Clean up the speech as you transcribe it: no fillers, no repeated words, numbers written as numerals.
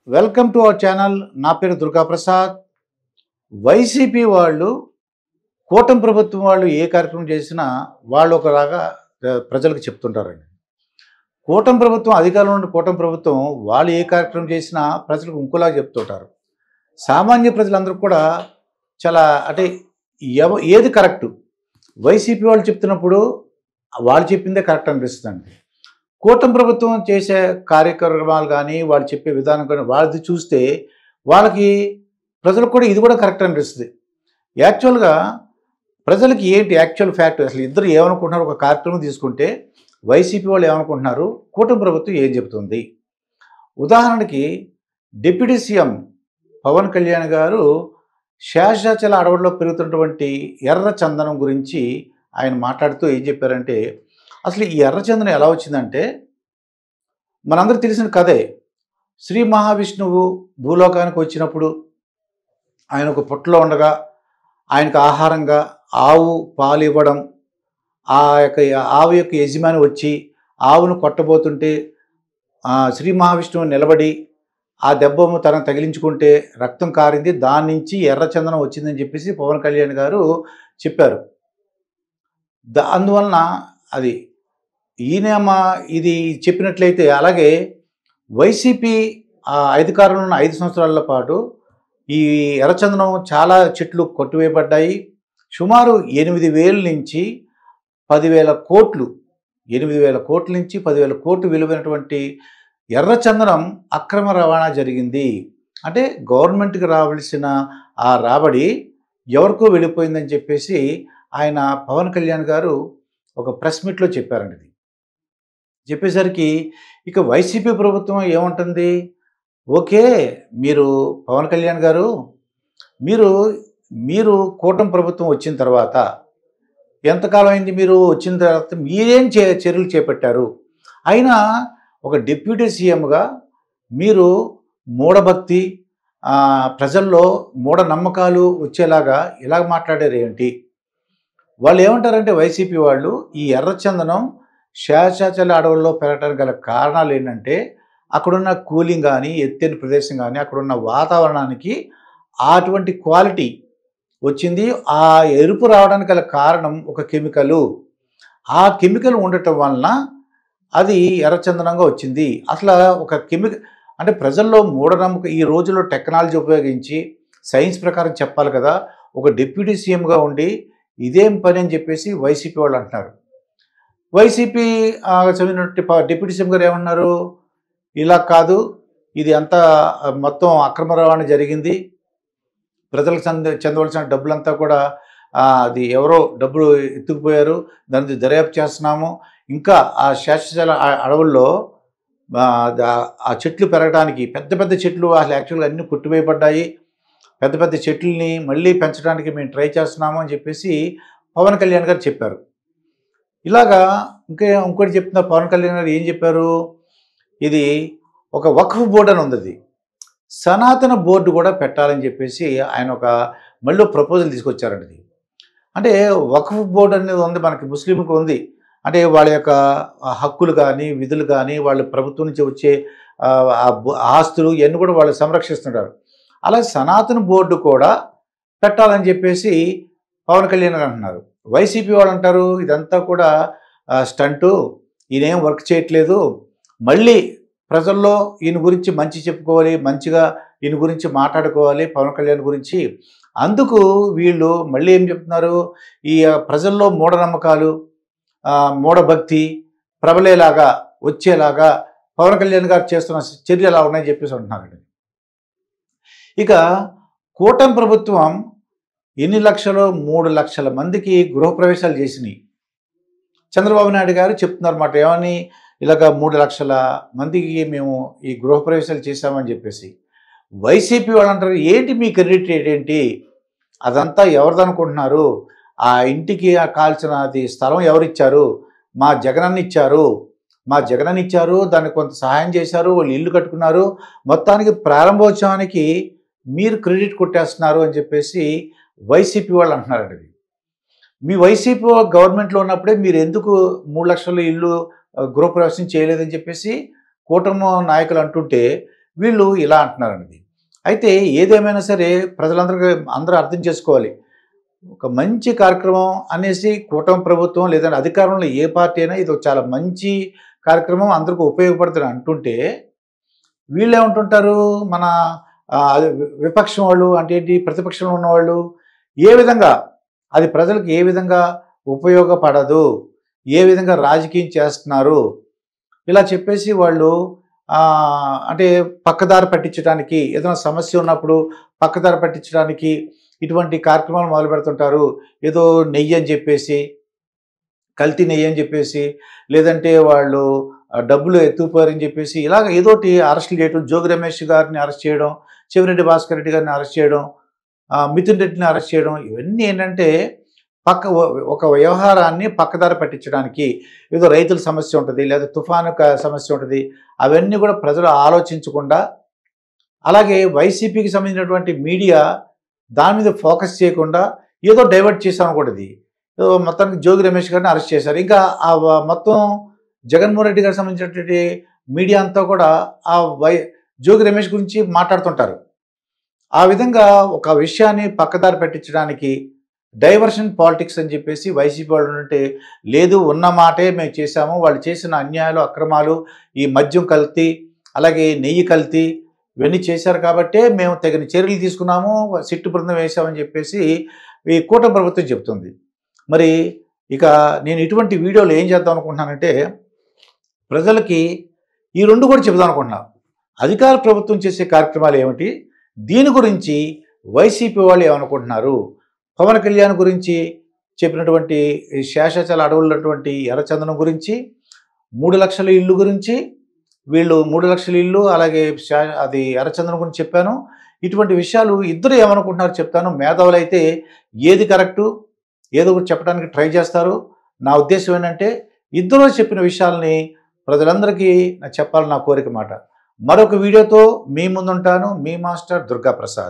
Welcome to our channel. నా పేరు Durga Prasad. YCP వాళ్ళు కూటమి ప్రభుత్వం వాళ్ళు ఏ కార్యక్రమం చేసినా వాళ్ళు ఒకలాగా ప్రజలకు చెప్తుంటారండి. కూటమి ప్రభుత్వం అధికారంలో ఉన్న కూటమి ప్రభుత్వం వాళ్ళు ఏ కార్యక్రమం చేసినా ప్రజలకు ఇంకోలాగా చెప్తుంటారు. సామాన్య ప్రజలందరూ కూడా చాలా అంటే ఏది కరెక్టు వైసీపీ వాళ్ళు చెప్తున్నప్పుడు వాళ్ళు చెప్పిందే కరెక్ట్ అనిపిస్తుందండి. కూటమి ప్రభుత్వం చేసే కార్యక్రమాలు కానీ వాళ్ళు చెప్పే విధానం కానీ వాళ్ళది చూస్తే వాళ్ళకి ప్రజలకు కూడా ఇది కూడా కరెక్ట్ అనిపిస్తుంది. యాక్చువల్గా ప్రజలకి ఏంటి యాక్చువల్ ఫ్యాక్ట్ అసలు ఇద్దరు ఏమనుకుంటున్నారు? ఒక కార్యక్రమం తీసుకుంటే వైసీపీ వాళ్ళు ఏమనుకుంటున్నారు, కూటమి ప్రభుత్వం ఏం చెబుతుంది? ఉదాహరణకి డిప్యూటీ సీఎం పవన్ కళ్యాణ్ గారు శేషాచల అడవుల్లో పెరుగుతున్నటువంటి ఎర్ర చందనం గురించి ఆయన మాట్లాడుతూ ఏం చెప్పారంటే, అసలు ఈ ఎర్ర చందనం ఎలా వచ్చిందంటే మనందరూ తెలిసిన కథే. శ్రీ మహావిష్ణువు భూలోకానికి వచ్చినప్పుడు ఆయన ఒక పుట్టలో ఉండగా ఆయనకు ఆహారంగా ఆవు పాలు ఇవ్వడం, ఆ యొక్క ఆవు యొక్క యజమాని వచ్చి ఆవును కొట్టబోతుంటే శ్రీ మహావిష్ణువు నిలబడి ఆ దెబ్బము తనకు తగిలించుకుంటే రక్తం కారింది, దాని నుంచి ఎర్రచందనం వచ్చిందని చెప్పేసి పవన్ కళ్యాణ్ గారు చెప్పారు. అందువలన అది ఇది చెప్పినట్లయితే అలాగే వైసీపీ అధికారంలో ఉన్న 5 సంవత్సరాల పాటు ఈ ఎర్రచందనం చాలా చెట్లు కొట్టివేయబడ్డాయి. సుమారు 8,000 నుంచి 10,000 కోట్లు 8,000 కోట్ల నుంచి 10,000 కోట్లు విలువైనటువంటి ఎర్రచందనం అక్రమ రవాణా జరిగింది. అంటే గవర్నమెంట్కి రావాల్సిన ఆ రాబడి ఎవరికో వెళ్ళిపోయిందని చెప్పేసి ఆయన పవన్ కళ్యాణ్ గారు ఒక ప్రెస్ మీట్లో చెప్పారండి. ఇది చెప్పేసరికి ఇక వైసీపీ ప్రభుత్వం ఏముంటుంది, ఓకే మీరు పవన్ కళ్యాణ్ గారు మీరు కూటమి ప్రభుత్వం వచ్చిన తర్వాత ఎంతకాలం అయింది, మీరు వచ్చిన తర్వాత మీరేం చర్యలు చేపట్టారు? అయినా ఒక డిప్యూటీ సీఎంగా మీరు మూఢభక్తి ప్రజల్లో మూఢనమ్మకాలు వచ్చేలాగా ఇలాగ మాట్లాడారు ఏంటి? వాళ్ళు ఏమంటారంటే వైసీపీ వాళ్ళు ఈ ఎర్రచందనం శేషాచల అడవుల్లో పెరగడానికి గల కారణాలు ఏంటంటే అక్కడున్న కూలింగ్ కానీ ఎత్తైన ప్రదేశం కానీ అక్కడున్న వాతావరణానికి అటువంటి క్వాలిటీ వచ్చింది. ఆ ఎరుపు రావడానికి గల కారణం ఒక కెమికలు. ఆ కెమికల్ ఉండటం వలన అది ఎర్రచందనంగా వచ్చింది. అసలు ఒక అంటే ప్రజల్లో మూఢనమ్మకం ఈ రోజుల్లో టెక్నాలజీ ఉపయోగించి సైన్స్ ప్రకారం చెప్పాలి కదా. ఒక డిప్యూటీ సీఎంగా ఉండి ఇదేం పని అని చెప్పేసి వైసీపీ వాళ్ళు అంటున్నారు. వైసీపీ చదివినట్టు డిప్యూటీ సీఎం గారు ఏమన్నారు, ఇలా కాదు, ఇది అంతా మొత్తం అక్రమ రవాణా జరిగింది, ప్రజలకు చెందవలసిన డబ్బులంతా కూడా అది ఎవరో డబ్బులు ఎత్తుకుపోయారు, దాని దర్యాప్తు చేస్తున్నాము. ఇంకా ఆ శేషాచల అడవుల్లో ఆ చెట్లు పెరగడానికి పెద్ద పెద్ద చెట్లు అసలు యాక్చువల్గా అన్నీ కొట్టివేయబడ్డాయి, పెద్ద పెద్ద చెట్లని మళ్ళీ పెంచడానికి మేము ట్రై చేస్తున్నాము అని చెప్పేసి పవన్ కళ్యాణ్ గారు చెప్పారు. ఇలాగా ఇంకోటి చెప్తున్న పవన్ కళ్యాణ్ గారు ఏం చెప్పారు, ఇది ఒక వక్ఫ్ బోర్డు అని ఉంది, అది సనాతన బోర్డు కూడా పెట్టాలని చెప్పేసి ఆయన మళ్ళీ ప్రపోజల్ తీసుకొచ్చారండి. అంటే వక్ఫ్ బోర్డు అనేది ఉంది మనకి, ముస్లింకి ఉంది. అంటే వాళ్ళ యొక్క హక్కులు కానీ విధులు కానీ వాళ్ళ ప్రభుత్వం నుంచి వచ్చే ఆస్తులు ఇవన్నీ కూడా వాళ్ళు సంరక్షిస్తుంటారు. అలా సనాతన బోర్డు కూడా పెట్టాలని చెప్పేసి పవన్ కళ్యాణ్ గారు అంటున్నారు. వైసీపీ వాళ్ళు అంటారు ఇదంతా కూడా స్టంటు, ఈయనేం వర్క్ చేయట్లేదు, మళ్ళీ ప్రజల్లో ఈయన గురించి మంచి చెప్పుకోవాలి, మంచిగా ఈయన గురించి మాట్లాడుకోవాలి పవన్ కళ్యాణ్ గురించి. అందుకు వీళ్ళు మళ్ళీ ఏం చెప్తున్నారు, ఈ ప్రజల్లో మూఢనమ్మకాలు మూఢభక్తి ప్రబలేలాగా వచ్చేలాగా పవన్ కళ్యాణ్ గారు చేస్తున్న చర్యలు ఎలా ఉన్నాయని చెప్పేసి అంటున్నారండి. ఇక కూటమి ప్రభుత్వం ఎన్ని లక్షలు 3 లక్షల మందికి గృహప్రవేశాలు చేసినాయి. చంద్రబాబు నాయుడు గారు చెప్తున్నారు మాట, ఏమని, ఇలాగ 3 లక్షల మందికి మేము ఈ గృహప్రవేశాలు చేశామని చెప్పేసి. వైసీపీ వాళ్ళు అంటారు ఏంటి మీ క్రెడిట్ ఏంటి, అదంతా ఎవరిదనుకుంటున్నారు, ఆ ఇంటికి కాల్చిన అది స్థలం ఎవరిచ్చారు, మా జగనన్న ఇచ్చారు, దానికి కొంత సహాయం చేశారు, వాళ్ళు ఇల్లు కట్టుకున్నారు, మొత్తానికి ప్రారంభోత్సవానికి మీరు క్రెడిట్ కొట్టేస్తున్నారు అని చెప్పేసి వైసీపీ వాళ్ళు అంటున్నారండి. మీ వైసీపీ గవర్నమెంట్లో ఉన్నప్పుడే మీరు ఎందుకు 3 లక్షల ఇల్లు గృహప్రవేశం చేయలేదని చెప్పేసి కూటమి నాయకులు అంటుంటే వీళ్ళు ఇలా అంటున్నారనేది. అయితే ఏదేమైనా సరే అందరూ అర్థం చేసుకోవాలి. ఒక మంచి కార్యక్రమం అనేసి కూటమి ప్రభుత్వం లేదంటే అధికారంలో ఏ పార్టీ అయినా ఇది చాలా మంచి కార్యక్రమం అందరికీ ఉపయోగపడుతుంది అంటుంటే వీళ్ళేమంటుంటారు మన అదే విపక్షం వాళ్ళు అంటే ఏంటి ప్రతిపక్షంలో ఉన్నవాళ్ళు ఏ విధంగా అది ప్రజలకు ఏ విధంగా ఉపయోగపడదు, ఏ విధంగా రాజకీయం చేస్తున్నారు ఇలా చెప్పేసి వాళ్ళు అంటే పక్కదారి పట్టించడానికి ఏదైనా సమస్య ఉన్నప్పుడు పక్కదారి పట్టించడానికి ఇటువంటి కార్యక్రమాలు మొదలు పెడుతుంటారు. ఏదో నెయ్యి అని చెప్పేసి, కల్తీ నెయ్యి అని చెప్పేసి, లేదంటే వాళ్ళు డబ్బులు ఎత్తుకుపోయారని చెప్పేసి ఇలాగ ఏదోటి అరెస్టులు చేయడం, జోగి రమేష్ గారిని అరెస్ట్ చేయడం, చెవిరెడ్డి భాస్కర్ రెడ్డి గారిని అరెస్ట్ చేయడం, మిథున్ రెడ్డిని అరెస్ట్ చేయడం, ఇవన్నీ ఏంటంటే ఒక వ్యవహారాన్ని పక్కదారి పట్టించడానికి. ఏదో రైతుల సమస్య ఉంటుంది, లేదా తుఫాను సమస్య ఉంటుంది, అవన్నీ కూడా ప్రజలు ఆలోచించకుండా, అలాగే వైసీపీకి సంబంధించినటువంటి మీడియా దాని మీద ఫోకస్ చేయకుండా ఏదో డైవర్ట్ చేశాం అనుకోండి. మొత్తానికి జోగి రమేష్ గారిని అరెస్ట్ చేశారు. ఇంకా మొత్తం జగన్మోహన్ రెడ్డి గారికి సంబంధించినటువంటి మీడియా అంతా కూడా జోగి రమేష్ గురించి మాట్లాడుతుంటారు. ఆ విధంగా ఒక విషయాన్ని పక్కదారి పెట్టించడానికి డైవర్షన్ పాలిటిక్స్ అని చెప్పేసి వైసీపీ వాళ్ళు ఉంటే, లేదు ఉన్న మాటే మేము చేశాము, వాళ్ళు చేసిన అన్యాయాలు అక్రమాలు, ఈ మద్యం కల్తీ అలాగే నెయ్యి కల్తీ ఇవన్నీ చేశారు కాబట్టే మేము తగిన చర్యలు తీసుకున్నాము, సిట్టు బృందం వేసామని చెప్పేసి ఈ కూటమి ప్రభుత్వం చెప్తుంది. మరి ఇక నేను ఇటువంటి వీడియోలు ఏం చేద్దాం అనుకుంటున్నానంటే ప్రజలకి ఈ రెండు కూడా చెబుదాం అనుకుంటున్నాను. అధికార ప్రభుత్వం చేసే కార్యక్రమాలు ఏమిటి, దీని గురించి వైసీపీ వాళ్ళు ఏమనుకుంటున్నారు, పవన్ కళ్యాణ్ గురించి చెప్పినటువంటి శేషాచల అడవులటువంటి ఎర్రచందనం గురించి, 3 లక్షల ఇల్లు గురించి, వీళ్ళు 3 లక్షల ఇల్లు అలాగే అది ఎర్రచందనం గురించి చెప్పాను. ఇటువంటి విషయాలు ఇద్దరు ఏమనుకుంటున్నారు చెప్తాను. మేధావులు అయితే ఏది కరెక్టు ఏదో ఒకటి చెప్పడానికి ట్రై చేస్తారు. నా ఉద్దేశం ఏంటంటే ఇద్దరు చెప్పిన విషయాల్ని ప్రజలందరికీ చెప్పాలని నా కోరిక మాట. మరొక వీడియోతో మీ ముందుంటాను. మీ మాస్టర్ దుర్గా ప్రసాద్.